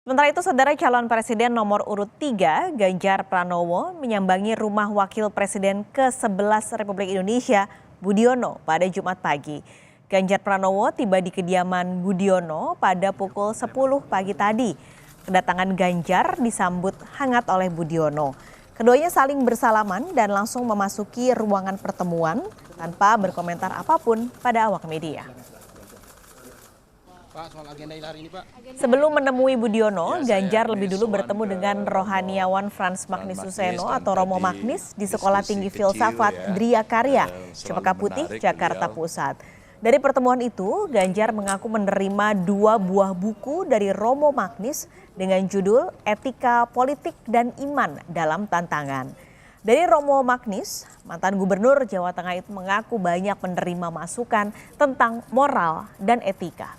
Sementara itu, saudara, calon presiden nomor urut 3, Ganjar Pranowo, menyambangi rumah Wakil Presiden ke-11 Republik Indonesia, Budiono, pada Jumat pagi. Ganjar Pranowo tiba di kediaman Budiono pada pukul 10 pagi tadi. Kedatangan Ganjar disambut hangat oleh Budiono. Keduanya saling bersalaman dan langsung memasuki ruangan pertemuan tanpa berkomentar apapun pada awak media. Sebelum menemui Budiono, Ganjar lebih dulu bertemu dengan rohaniawan Frans Magnis Suseno atau Romo Magnis di Sekolah Tinggi Filsafat Dria Karya, Cempaka Putih, Jakarta Pusat. Dari pertemuan itu, Ganjar mengaku menerima 2 buah buku dari Romo Magnis dengan judul Etika Politik dan Iman dalam Tantangan. Dari Romo Magnis, mantan gubernur Jawa Tengah itu mengaku banyak menerima masukan tentang moral dan etika.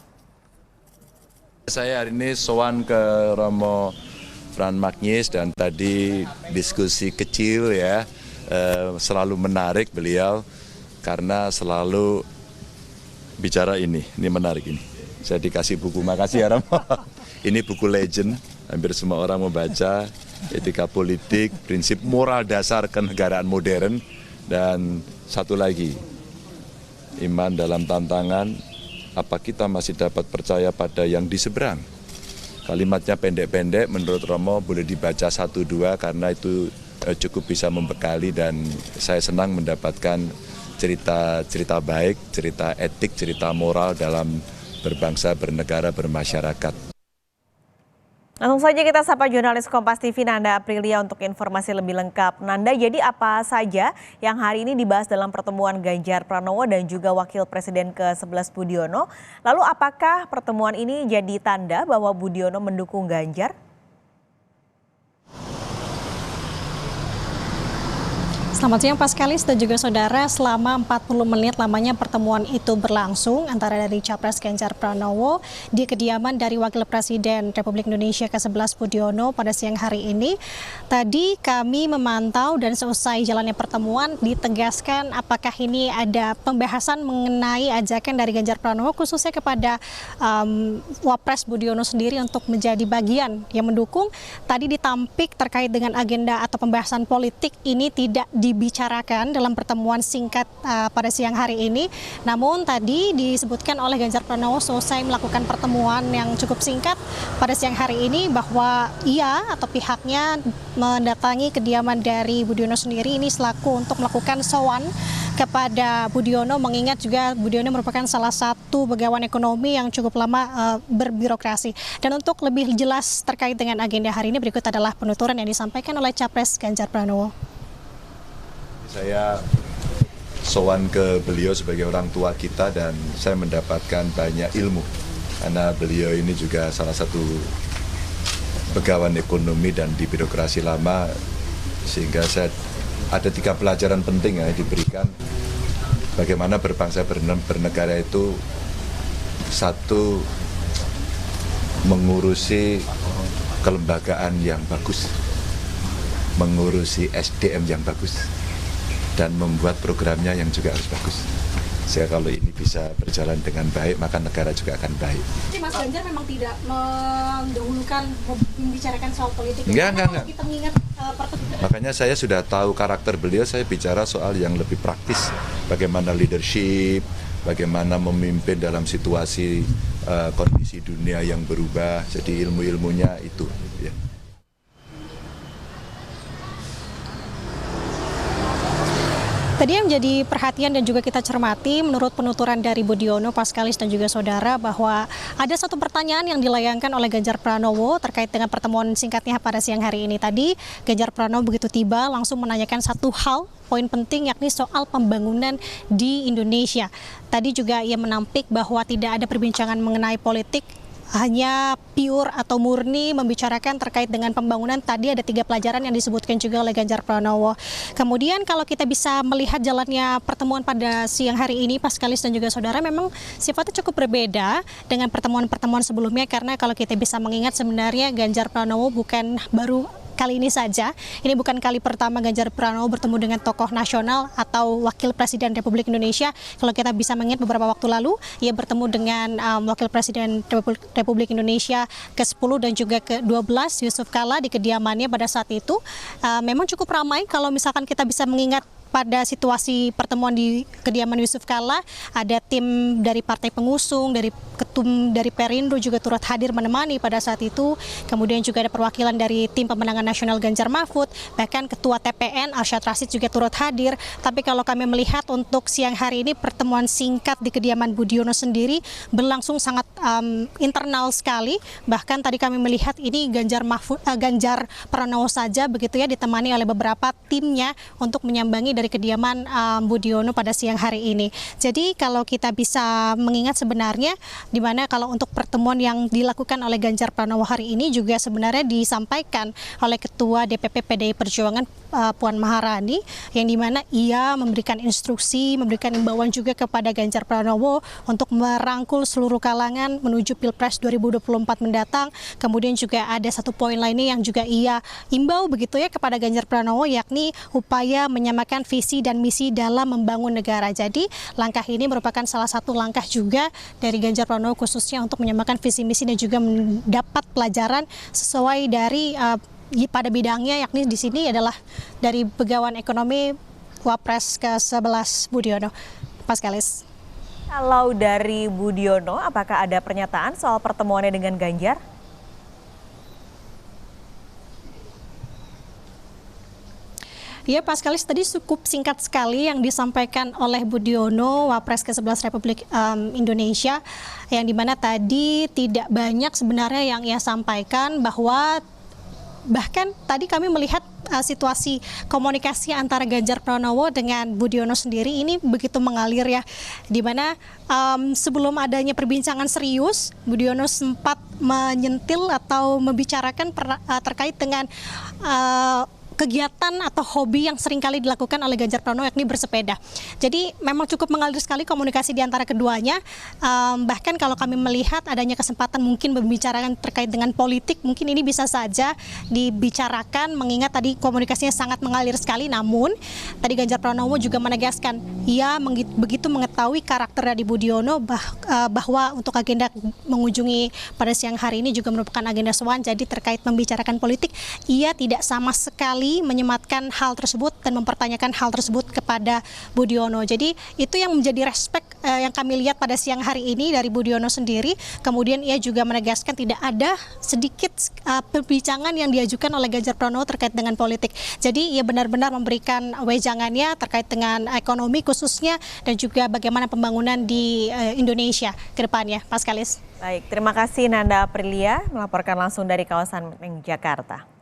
Saya hari ini sowan ke Romo Frans Magnis dan tadi diskusi kecil ya, selalu menarik beliau karena selalu bicara ini menarik ini. Saya dikasih buku, makasih ya Romo. Ini buku legend, hampir semua orang membaca, etika politik, prinsip moral dasar kenegaraan modern, dan satu lagi, iman dalam tantangan. Apa kita masih dapat percaya pada yang di seberang? Kalimatnya pendek-pendek, menurut Romo boleh dibaca 1-2 karena itu cukup bisa membekali, dan saya senang mendapatkan cerita baik, cerita etik, cerita moral dalam berbangsa, bernegara, bermasyarakat. Langsung saja kita sapa jurnalis Kompas TV Nanda Aprilia untuk informasi lebih lengkap. Nanda, jadi apa saja yang hari ini dibahas dalam pertemuan Ganjar Pranowo dan juga Wakil Presiden ke-11 Budiono? Lalu apakah pertemuan ini jadi tanda bahwa Budiono mendukung Ganjar? Selamat siang Paskalis dan juga saudara. Selama 40 menit lamanya pertemuan itu berlangsung antara dari Capres Ganjar Pranowo di kediaman dari Wakil Presiden Republik Indonesia ke-11 Budiono pada siang hari ini. Tadi kami memantau dan seusai jalannya pertemuan ditegaskan apakah ini ada pembahasan mengenai ajakan dari Ganjar Pranowo khususnya kepada Wapres Budiono sendiri untuk menjadi bagian yang mendukung. Tadi ditampik terkait dengan agenda atau pembahasan politik ini tidak dibicarakan dalam pertemuan singkat pada siang hari ini. Namun tadi disebutkan oleh Ganjar Pranowo selesai melakukan pertemuan yang cukup singkat pada siang hari ini bahwa ia atau pihaknya mendatangi kediaman dari Budiono sendiri ini selaku untuk melakukan sowan kepada Budiono, mengingat juga Budiono merupakan salah satu pegawai ekonomi yang cukup lama berbirokrasi. Dan untuk lebih jelas terkait dengan agenda hari ini, berikut adalah penuturan yang disampaikan oleh Capres Ganjar Pranowo. Saya sowan ke beliau sebagai orang tua kita dan saya mendapatkan banyak ilmu karena beliau ini juga salah satu pegawai ekonomi dan di birokrasi lama, sehingga saya ada 3 pelajaran penting yang diberikan bagaimana berbangsa bernegara itu. Satu, mengurusi kelembagaan yang bagus, mengurusi SDM yang bagus, dan membuat programnya yang juga harus bagus. Sehingga kalau ini bisa berjalan dengan baik, maka negara juga akan baik. Jadi Mas Ganjar memang tidak mendahulukan membicarakan soal politik. Enggak. Kita mengingat makanya saya sudah tahu karakter beliau, saya bicara soal yang lebih praktis. Bagaimana leadership, bagaimana memimpin dalam situasi kondisi dunia yang berubah. Jadi ilmu-ilmunya itu. Ya. Tadi yang menjadi perhatian dan juga kita cermati menurut penuturan dari Budiono, Paskalis dan juga saudara, bahwa ada satu pertanyaan yang dilayangkan oleh Ganjar Pranowo terkait dengan pertemuan singkatnya pada siang hari ini. Tadi Ganjar Pranowo begitu tiba langsung menanyakan satu hal, poin penting, yakni soal pembangunan di Indonesia. Tadi juga ia menampik bahwa tidak ada perbincangan mengenai politik, hanya pure atau murni membicarakan terkait dengan pembangunan. Tadi ada 3 pelajaran yang disebutkan juga oleh Ganjar Pranowo. Kemudian kalau kita bisa melihat jalannya pertemuan pada siang hari ini, Paskalis dan juga saudara, memang sifatnya cukup berbeda dengan pertemuan-pertemuan sebelumnya, karena kalau kita bisa mengingat sebenarnya Ganjar Pranowo bukan baru kali ini saja. Ini bukan kali pertama Ganjar Pranowo bertemu dengan tokoh nasional atau Wakil Presiden Republik Indonesia. Kalau kita bisa mengingat beberapa waktu lalu, ia bertemu dengan Wakil Presiden Republik Indonesia ke-10 dan juga ke-12 Yusuf Kala di kediamannya pada saat itu. Memang cukup ramai kalau misalkan kita bisa mengingat pada situasi pertemuan di kediaman Yusuf Kala, ada tim dari partai pengusung, dari ketum dari Perindo juga turut hadir menemani pada saat itu. Kemudian juga ada perwakilan dari tim pemenangan nasional Ganjar Mahfud, bahkan ketua TPN Arsyad Rashid juga turut hadir. Tapi kalau kami melihat untuk siang hari ini pertemuan singkat di kediaman Budiono sendiri berlangsung sangat internal sekali. Bahkan tadi kami melihat ini Ganjar Pranowo saja begitu ya, ditemani oleh beberapa timnya untuk menyambangi dari kediaman Budiono pada siang hari ini. Jadi kalau kita bisa mengingat sebenarnya di mana kalau untuk pertemuan yang dilakukan oleh Ganjar Pranowo hari ini juga sebenarnya disampaikan oleh Ketua DPP PDI Perjuangan Puan Maharani, yang dimana ia memberikan instruksi, memberikan imbauan juga kepada Ganjar Pranowo untuk merangkul seluruh kalangan menuju Pilpres 2024 mendatang. Kemudian juga ada satu poin lainnya yang juga ia imbau begitu ya kepada Ganjar Pranowo, yakni upaya menyamakan visi dan misi dalam membangun negara. Jadi langkah ini merupakan salah satu langkah juga dari Ganjar Pranowo khususnya untuk menyamakan visi misi dan juga mendapat pelajaran sesuai dari pada bidangnya, yakni di sini adalah dari Begawan Ekonomi Wapres ke-11 Budiono. Paskalis. Kalau dari Budiono, apakah ada pernyataan soal pertemuannya dengan Ganjar? Ya, Paskalis, tadi cukup singkat sekali yang disampaikan oleh Budiono, Wapres ke-11 Republik Indonesia, yang dimana tadi tidak banyak sebenarnya yang ia sampaikan, bahwa bahkan tadi kami melihat situasi komunikasi antara Ganjar Pranowo dengan Budiono sendiri ini begitu mengalir ya, dimana sebelum adanya perbincangan serius, Budiono sempat menyentil atau membicarakan terkait dengan kegiatan atau hobi yang seringkali dilakukan oleh Ganjar Pranowo, yakni bersepeda. Jadi memang cukup mengalir sekali komunikasi di antara keduanya. Bahkan kalau kami melihat adanya kesempatan mungkin membicarakan terkait dengan politik, mungkin ini bisa saja dibicarakan, mengingat tadi komunikasinya sangat mengalir sekali. Namun tadi Ganjar Pranowo juga menegaskan ia begitu mengetahui karakter dari Budiono, bahwa untuk agenda mengunjungi pada siang hari ini juga merupakan agenda sowan. Jadi terkait membicarakan politik, ia tidak sama sekali menyematkan hal tersebut dan mempertanyakan hal tersebut kepada Budiono. Jadi itu yang menjadi respek yang kami lihat pada siang hari ini dari Budiono sendiri. Kemudian ia juga menegaskan tidak ada sedikit perbincangan yang diajukan oleh Ganjar Pranowo terkait dengan politik. Jadi ia benar-benar memberikan wejangannya terkait dengan ekonomi khususnya dan juga bagaimana pembangunan di Indonesia ke depannya. Paskalis. Baik, terima kasih Nanda Aprilia melaporkan langsung dari kawasan Menteng, Jakarta.